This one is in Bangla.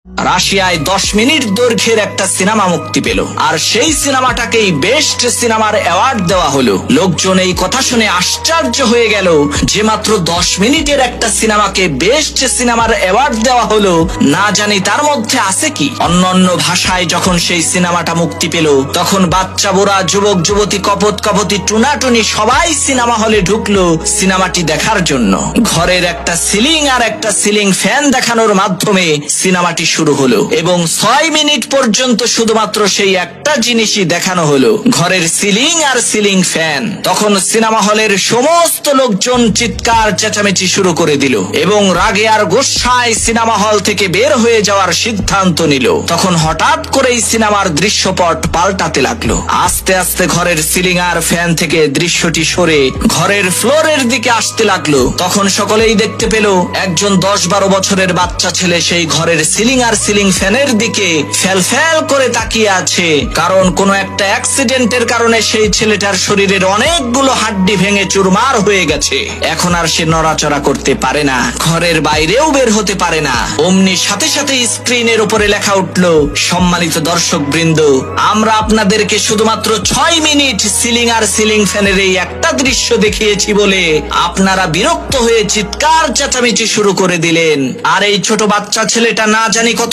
রাশিয়ায় 10 মিনিট দৈর্ঘ্যের একটা সিনেমা মুক্তি পেল, আর সেই সিনেমাটাকেই বেস্ট সিনেমার অ্যাওয়ার্ড দেওয়া হলো। লোকজন এই কথা শুনে আশ্চর্য হয়ে গেল যে মাত্র 10 মিনিটের একটা সিনেমাকে বেস্ট সিনেমার অ্যাওয়ার্ড দেওয়া হলো, না জানি তার মধ্যে আছে কি। অন্যান্য ভাষায় যখন সেই সিনেমাটা মুক্তি পেল, তখন বাচ্চা বুড়া যুবক যুবতী কপত কপতি টুনাটুনি সবাই সিনেমা হলে ঢুকলো সিনেমাটি দেখার জন্য। ঘরের একটা সিলিং আর একটা সিলিং ফ্যান দেখানোর মাধ্যমে সিনেমাটি শুরু হলো এবং 6 মিনিট পর্যন্ত শুধুমাত্র সেই একটা জিনিসই দেখানো হলো, ঘরের সিলিং আর সিলিং ফ্যান। তখন সিনেমা হলের সমস্ত লোকজন চিৎকার চেঁচামেচি শুরু করে দিল এবং রাগে আর গোসায় সিনেমা হল থেকে বের হয়ে যাওয়ার সিদ্ধান্ত নিল। তখন হঠাৎ করেই সিনেমার দৃশ্যপট পাল্টাতে লাগলো। আস্তে আস্তে ঘরের সিলিং আর ফ্যান থেকে দৃশ্যটি সরে ঘরের ফ্লোরের দিকে আসতে লাগলো। তখন সকলেই দেখতে পেল একজন 10-12 বছরের বাচ্চা ছেলে সেই ঘরের সিলিং আর সিলিং ফ্যানের দিকে ফ্যাল ফ্যাল করে তাকিয়ে আছে, কারণ কোনো একটা অ্যাক্সিডেন্টের কারণে সেই ছেলেটার শরীরের অনেকগুলো হাড্ডি ভেঙে চুরমার হয়ে গেছে। এখন আর সে নড়াচড়া করতে পারে না, ঘরের বাইরেও বের হতে পারে না। অমনি সাথে সাথে স্ক্রিনের উপরে লেখা উঠলো, সম্মানিত দর্শক বৃন্দ, আমরা আপনাদেরকে শুধুমাত্র 6 মিনিট সিলিং আর সিলিং ফ্যানের এই একটা দৃশ্য দেখিয়েছি বলে আপনারা বিরক্ত হয়ে চিৎকার চেঁচামেচি শুরু করে দিলেন। আর এই ছোট বাচ্চা ছেলেটা না জানি কত